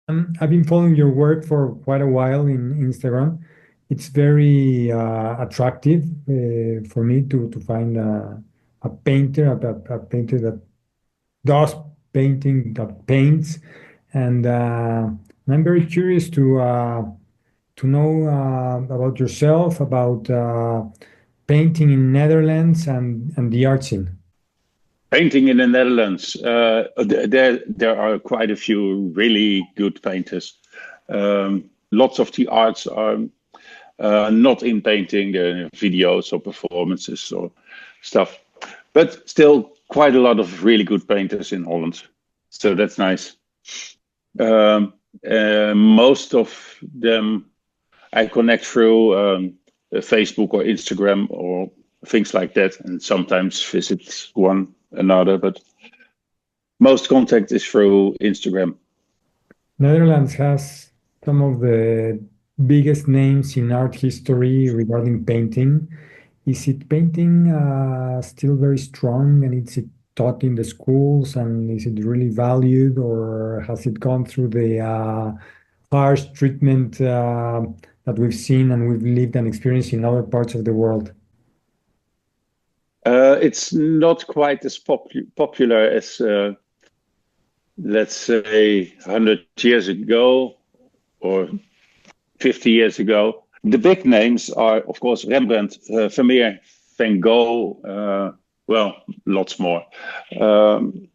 I've been following your work for quite a while in Instagram. It's very attractive for me to find a painter, a painter that does painting, that paints, and I'm very curious to know about yourself, about painting in Netherlands and the art scene. Painting in the Netherlands, there are quite a few really good painters. Lots of the arts are not in painting, they're in videos or performances or stuff, but still quite a lot of really good painters in Holland. So that's nice. Most of them I connect through Facebook or Instagram or things like that, and sometimes visit one another, but most contact is through Instagram. Netherlands has some of the biggest names in art history regarding painting. Is it painting still very strong and is it taught in the schools and is it really valued or has it gone through the harsh treatment that we've seen and we've lived and experienced in other parts of the world? It's not quite as popular as, let's say, 100 years ago or 50 years ago. The big names are, of course, Rembrandt, Vermeer, Van Gogh, well, lots more. Um,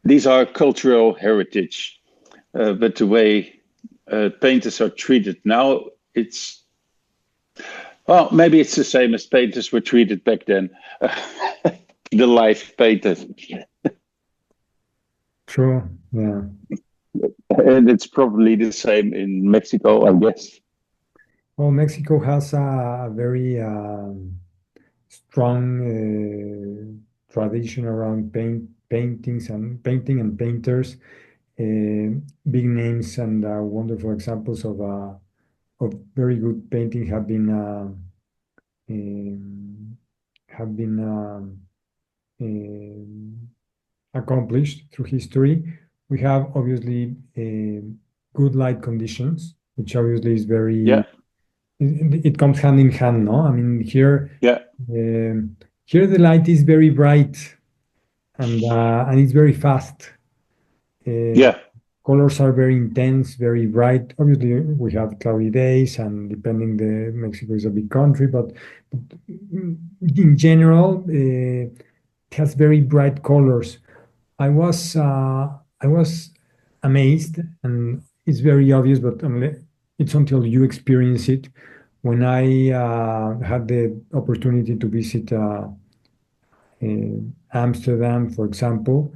these are cultural heritage, but the way painters are treated now, it's, well, maybe it's the same as painters were treated back then. The live painters. True. Yeah. And it's probably the same in Mexico, I guess. Well, Mexico has a very strong tradition around paintings and painting and painters. Big names and wonderful examples of very good painting um, have been accomplished through history. We have obviously good light conditions, which obviously is very Yeah, it comes hand in hand, no? I mean yeah, um, here the light is very bright and it's very fast. Uh, yeah. Colors are very intense, very bright. Obviously, we have cloudy days, and depending the Mexico is a big country, but in general, it has very bright colors. I was amazed, and it's very obvious, but it's until you experience it. When I had the opportunity to visit Amsterdam, for example,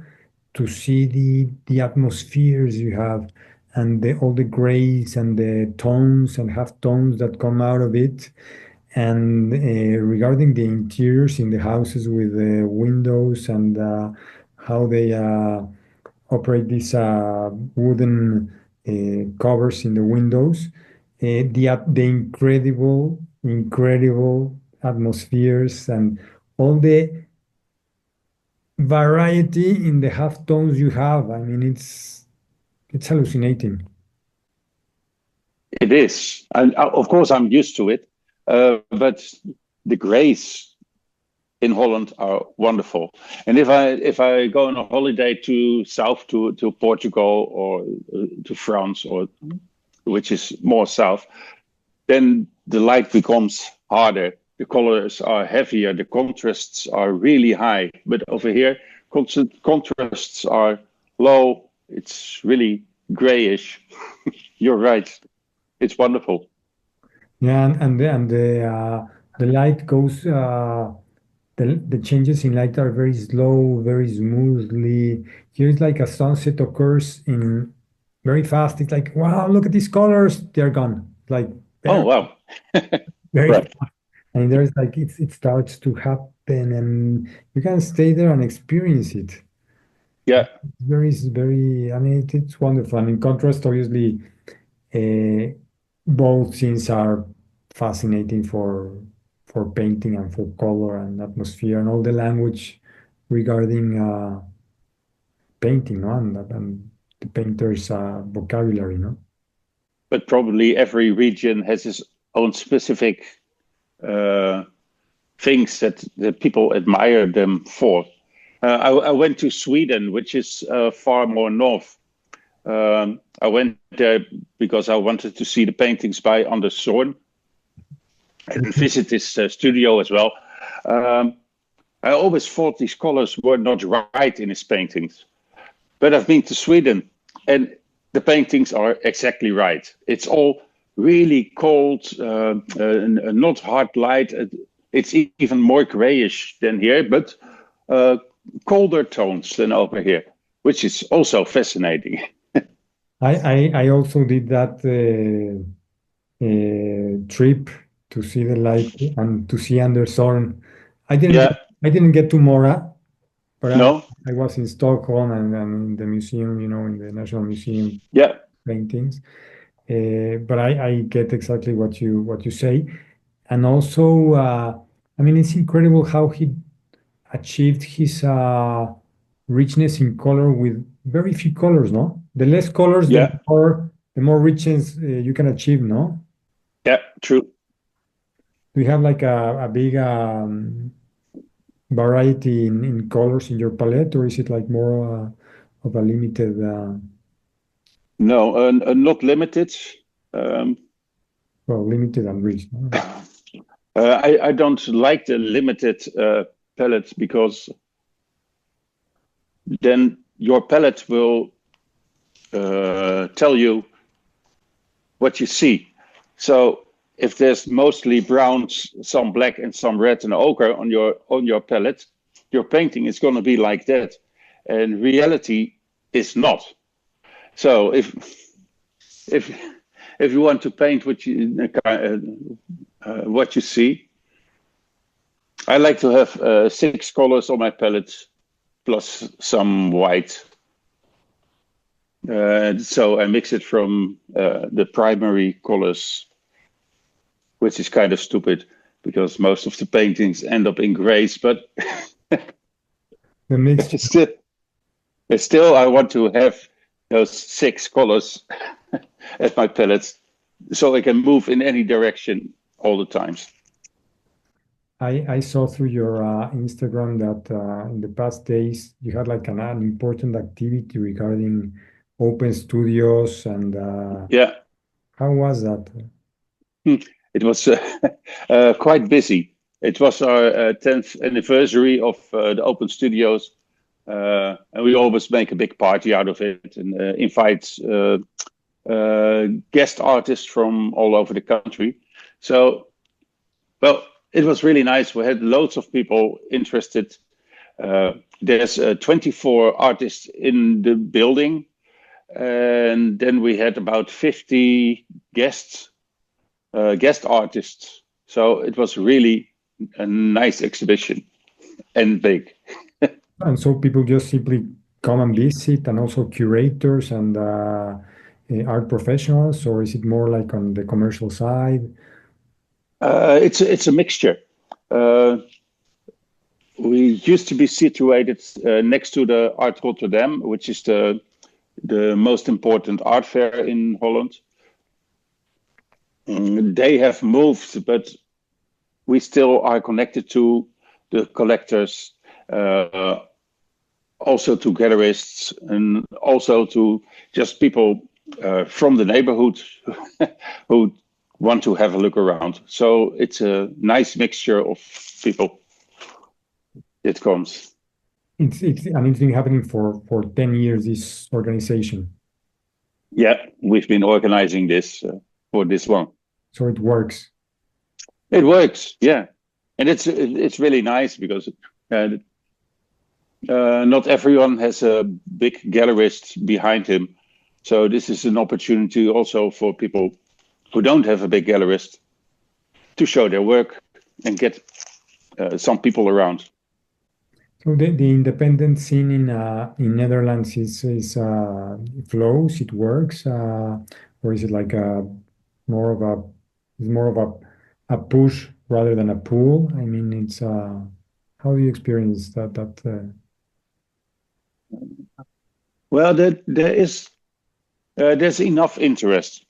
to see the atmospheres you have and all the grays and the tones and half tones that come out of it. And regarding the interiors in the houses with the windows and how they operate these wooden covers in the windows, the incredible atmospheres and all the variety in the half tones you have. I mean, it's hallucinating. It is, and of course I'm used to it. But the grays in Holland are wonderful. And if I go on a holiday to south to Portugal or to France or which is more south, then the light becomes harder. The colors are heavier. The contrasts are really high. But over here, contrasts are low. It's really grayish. You're right. It's wonderful. Yeah, and the light goes. The changes in light are very slow, very smoothly. Here it's like a sunset occurs in very fast. It's like, wow, look at these colors. They're gone. Like Oh, very, wow. very Right. fast. And there's like it starts to happen and you can stay there and experience it. Yeah. Very, I mean, it's wonderful. And in contrast, obviously, uh, both scenes are fascinating for painting and for color and atmosphere and all the language regarding painting, no? And the painter's vocabulary, no? But probably every region has its own specific things that people admire them for. I went to Sweden, which is far more north. I went there because I wanted to see the paintings by Anders Zorn and visit his studio as well. I always thought these colors were not right in his paintings, but I've been to Sweden and the paintings are exactly right. It's all really cold, not hard light. It's even more grayish than here, but colder tones than over here, which is also fascinating. I also did that trip to see the light and to see Anderson. Yeah, I didn't get to Mora, but no, I was in Stockholm and in the museum, in the National Museum yeah, paintings. But I get exactly what you say, and also I mean it's incredible how he achieved his richness in color with very few colors, no? The less colors, yeah, the more richness you can achieve, no? yeah, true. Do you have like a big variety in colors in your palette, or is it like more of a limited, No, not limited. Um, well, limited and rich, no? I don't like the limited palette because then your palette will tell you what you see. So if there's mostly browns, some black, and some red and ochre on your palette, your painting is going to be like that, and reality is not. So if if you want to paint what you see, I like to have 6 colors on my palette plus some white. So I mix it from the primary colors, which is kind of stupid because most of the paintings end up in grays, but The mixture. still I want to have those 6 colors at my palette so I can move in any direction all the times. I saw through your Instagram that in the past days you had like an important activity regarding open studios, and Yeah. how was that? It was quite busy. It was our 10th anniversary of the Open Studios, and we always make a big party out of it and invite guest artists from all over the country. So, well, it was really nice. We had loads of people interested. There's 24 artists in the building, and then we had about 50 guest artists. So it was really a nice exhibition and big. And so people just simply come and visit, and also curators and art professionals, or is it more like on the commercial side? It's a mixture. Uh, we used to be situated next to the Art Rotterdam, which is the most important art fair in Holland. They have moved, but we still are connected to the collectors, also to gallerists, and also to just people from the neighborhood who want to have a look around. So it's a nice mixture of people. It comes. It's been happening for 10 years, this organization. Yeah, we've been organizing this for this one. So it works. It works, yeah, and it's really nice because not everyone has a big gallerist behind him. So this is an opportunity also for people who don't have a big gallerist to show their work and get some people around. So the independent scene in Netherlands it flows, it works, or is it like more of a more of a push rather than a pull? I mean, it's how do you experience that? Well, there is There's enough interest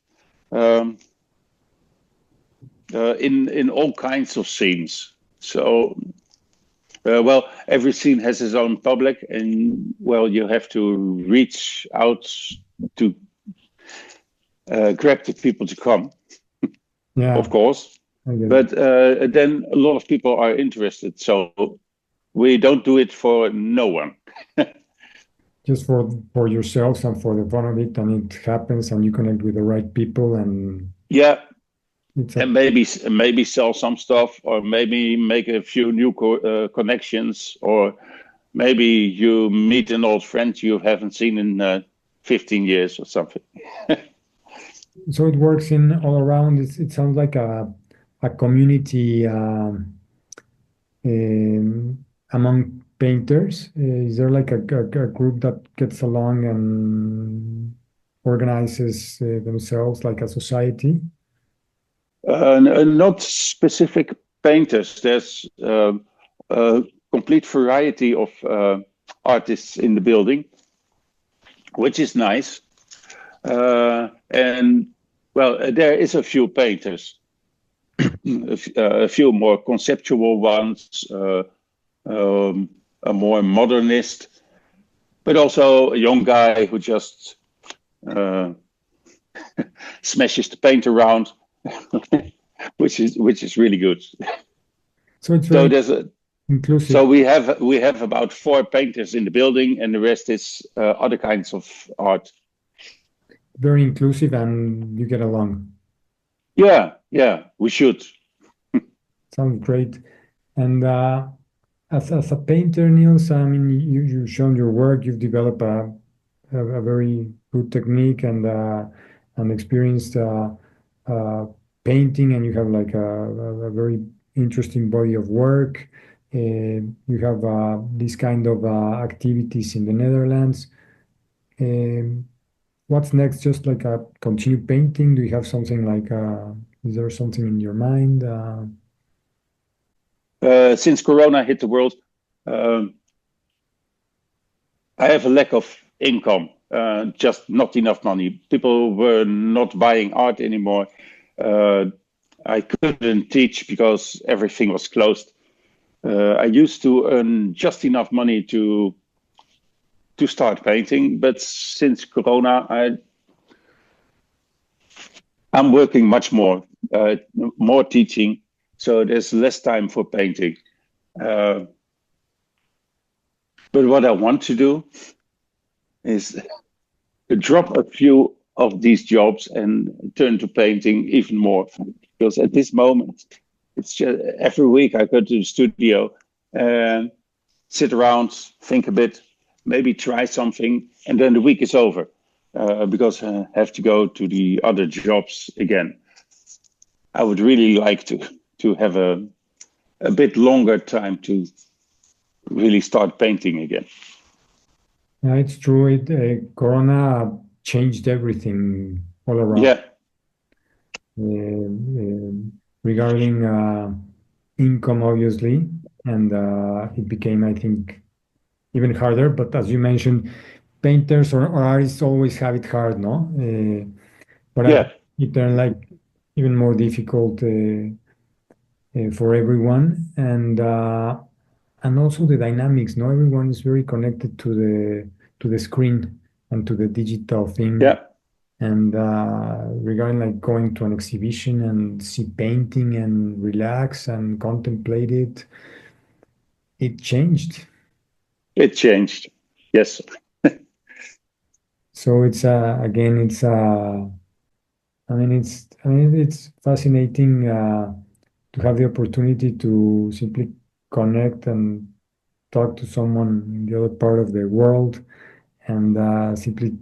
in all kinds of scenes. So, well, every scene has its own public, and well, you have to reach out to grab the people to come, Yeah, of course. I get it. But then a lot of people are interested, so we don't do it for no one. Just for yourselves and for the fun of it, and it happens, and you connect with the right people, and Yeah, it's a and maybe sell some stuff, or maybe make a few new connections, or maybe you meet an old friend you haven't seen in 15 years or something. so it works in all around. It sounds like a community among painters. Is there like a group that gets along and organizes themselves like a society? Not specific painters. There's a complete variety of artists in the building, which is nice. And well, there is a few painters, a few more conceptual ones, a more modernist, but also a young guy who just smashes the paint around, which is really good. So it's So very there's a inclusive. so we have about 4 painters in the building, and the rest is other kinds of art. Very inclusive, and you get along. Yeah, we should. Sounds great. And as a painter, Niels, I mean, you've shown your work, you've developed a very good technique and experienced painting, and you have like a very interesting body of work. You have this kind of activities in the Netherlands. Um, what's next? Just like continue painting? Do you have something like, is there something in your mind? Since Corona hit the world, um, I have a lack of income, just not enough money. People were not buying art anymore. Uh, I couldn't teach because everything was closed. I used to earn just enough money to start painting, but since Corona, I'm working much more, more teaching, so there's less time for painting. Uh, but what I want to do is to drop a few of these jobs and turn to painting even more. Because at this moment, it's just every week I go to the studio and sit around, think a bit, maybe try something, and then the week is over because I have to go to the other jobs again. I would really like to have a bit longer time to really start painting again. Yeah, it's true. Corona changed everything all around. Yeah, Regarding income, obviously, and it became, I think, even harder. But as you mentioned, painters or artists always have it hard, no? But I yeah, think it turned like even more difficult for everyone, and also the dynamics. No, everyone is very connected to the screen and to the digital thing. yeah. And regarding like going to an exhibition and see painting and relax and contemplate it, it changed. It changed. Yes. So it's again, I mean, it's fascinating to have the opportunity to simply connect and talk to someone in the other part of the world and simply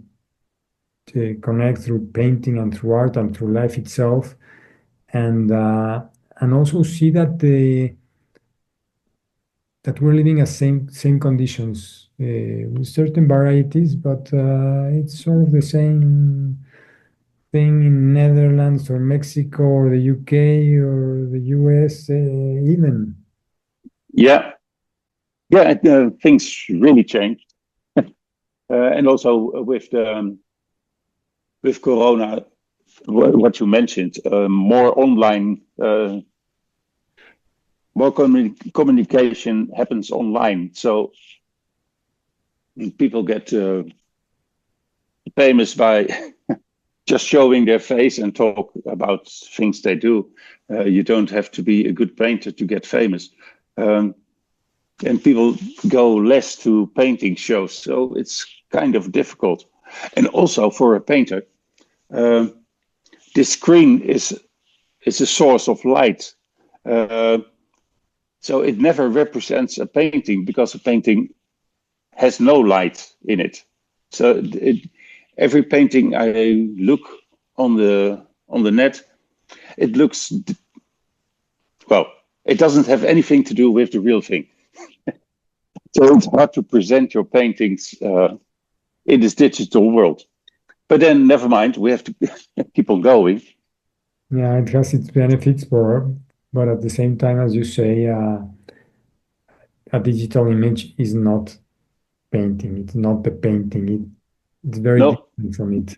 to connect through painting and through art and through life itself, and uh, and also see that we're living at same conditions with certain varieties, but it's sort of the same thing in Netherlands or Mexico or the UK or the US, even. Yeah, yeah. Things really changed, and also with with Corona, what you mentioned, more online, more communication happens online. So people get famous by just showing their face and talk about things they do. You don't have to be a good painter to get famous. And people go less to painting shows, so it's kind of difficult. And also for a painter, this screen is a source of light. So it never represents a painting because a painting has no light in it. So every painting I look on the net, it looks, well, it doesn't have anything to do with the real thing. So it's hard to present your paintings in this digital world. But then never mind, we have to keep on going. Yeah, it has its benefits, but at the same time, as you say, a digital image is not painting. It's not the painting. It's very No, different from it.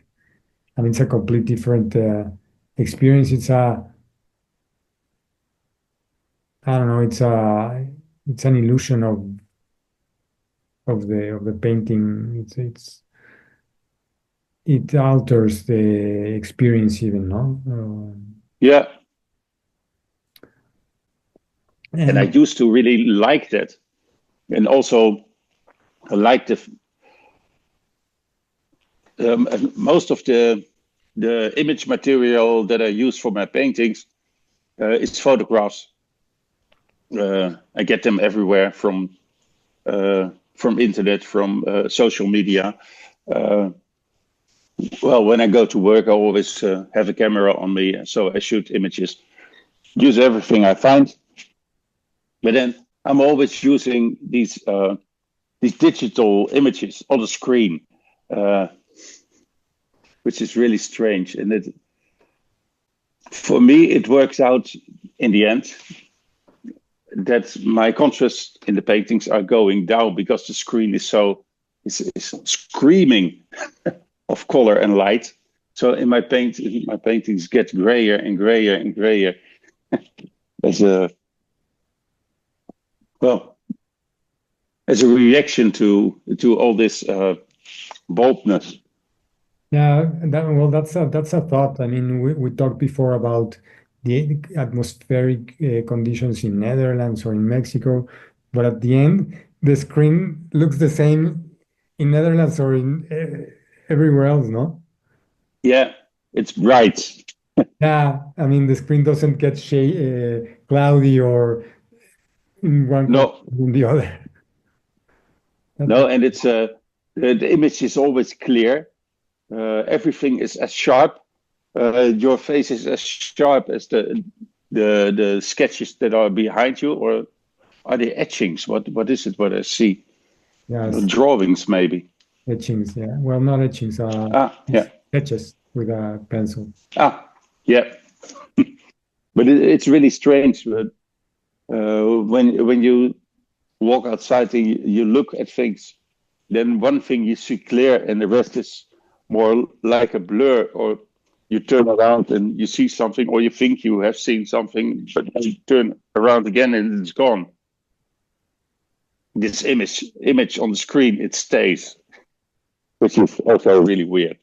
And it's a complete different experience. I don't know, it's an illusion of the painting. It alters the experience even, no? yeah. And I And used to really like that. And also I like most of the image material that I use for my paintings is photographs. I get them everywhere from internet, from social media. Well, when I go to work, I always have a camera on me, so I shoot images, use everything I find. But then I'm always using these digital images on the screen, which is really strange. And for me, it works out in the end that my contrast in the paintings are going down because the screen is screaming of color and light. So in my paintings get grayer and grayer and grayer as a reaction to all this boldness. yeah, that's a thought. I mean, we talked before about the atmospheric conditions in Netherlands or in Mexico, but at the end, the screen looks the same in Netherlands or in everywhere else, no? Yeah, it's bright. Yeah, I mean, the screen doesn't get cloudy or in one color No, or in the other. no, and it's the image is always clear. Everything is as sharp. Your face is as sharp as the sketches that are behind you, or are they etchings? What is it? What I see? Yes, Drawings, maybe. etchings, yeah. Well, not etchings, Yeah. sketches with a pencil. Yeah. But it's really strange. But, when you walk outside and you look at things, then one thing you see clear, and the rest is more like a blur. Or you turn around and you see something, or you think you have seen something, but then you turn around again and it's gone. This image on the screen, it stays, which is also really weird.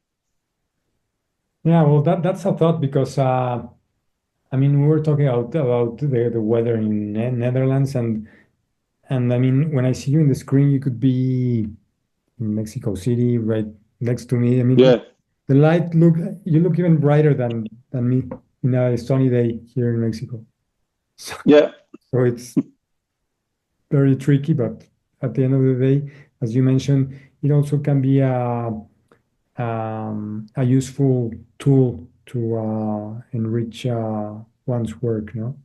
Yeah, well, that's a thought because I mean, we were talking about the weather in Netherlands, and I mean, when I see you in the screen, you could be in Mexico City, right next to me. I mean, Yeah, the light you look even brighter than me in a sunny day here in Mexico. So, yeah, so it's very tricky, but at the end of the day, as you mentioned, it also can be a useful tool to enrich one's work, no?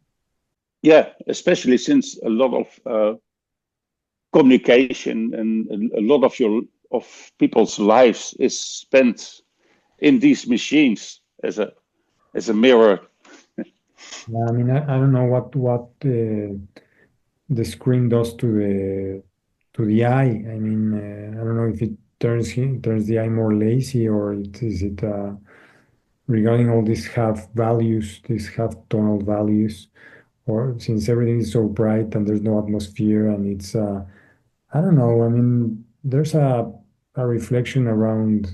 yeah. Especially since a lot of communication and a lot of people's lives is spent in these machines as a mirror. Yeah, I mean, I don't know what the screen does to the eye. I mean, I don't know if it turns the eye more lazy or is it regarding all these half values, these half tonal values, or since everything is so bright and there's no atmosphere and it's I don't know. I mean, there's a reflection around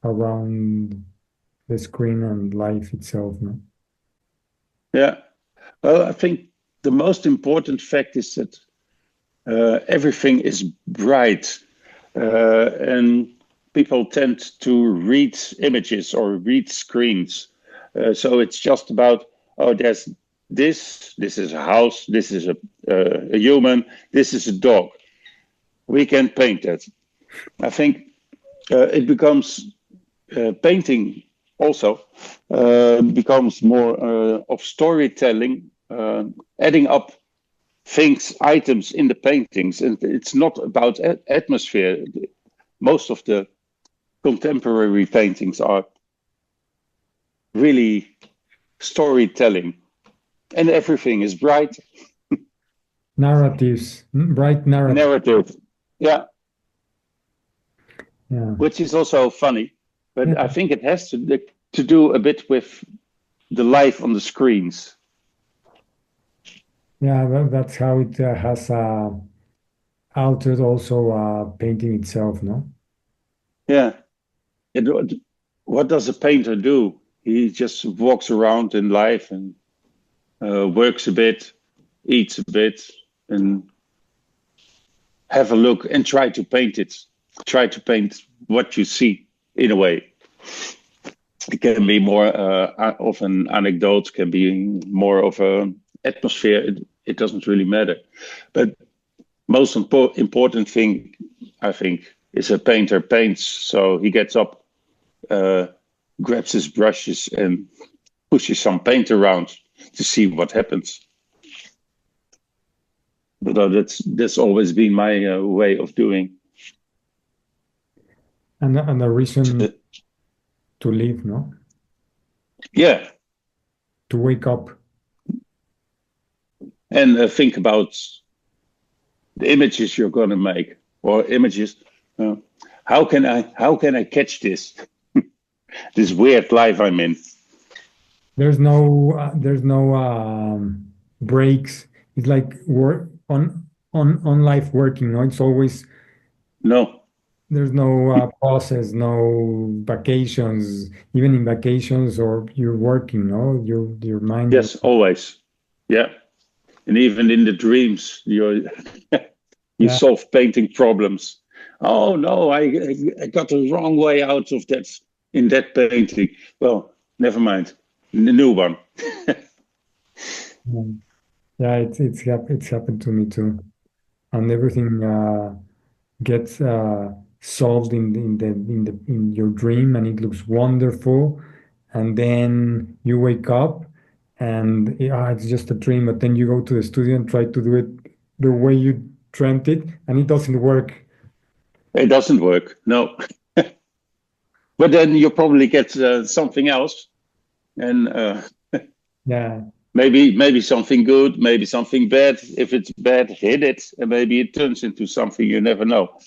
the screen and life itself, no? Yeah. Well, I think the most important fact is that everything is bright, and people tend to read images or read screens. So it's just about, oh, there's this is a house, this is a human, this is a dog. We can paint that. I think it becomes painting also becomes more of storytelling, adding up things, items in the paintings, and it's not about atmosphere. Most of the contemporary paintings are really storytelling, and everything is bright. Narratives, bright narrative. Narrative, yeah, Yeah. which is also funny, but Yeah. I think it has to do a bit with the life on the screens. Yeah, that's how it has altered also painting itself, no? Yeah. What does a painter do? He just walks around in life and works a bit, eats a bit, and have a look and try to paint it. Try to paint what you see in a way. It can be more of an anecdote, can be more of an atmosphere. It doesn't really matter. But most important thing, I think, is a painter paints. So he gets up, grabs his brushes and pushes some paint around to see what happens. But that's always been my way of doing. And a reason to live, no? Yeah, To wake up. and think about the images you're going to make, or images. How can I catch this this weird life I'm in? There's no breaks. It's like work on life working, no? It's always No, there's no pauses, no vacations. Even in vacations or you're working, no? Your mind. yes, always, yeah, and even in the dreams, you Yeah, solve painting problems. Oh no, I got the wrong way out of that in that painting. Well, never mind, the new one. yeah. It's happened to me too, and everything gets solved in your dream, and it looks wonderful, and then you wake up, and it's just a dream. But then you go to the studio and try to do it the way you dreamt it, and it doesn't work. It doesn't work, no. But then you probably get something else, and Yeah, maybe something good, maybe something bad. If it's bad, hit it, and maybe it turns into something you never know.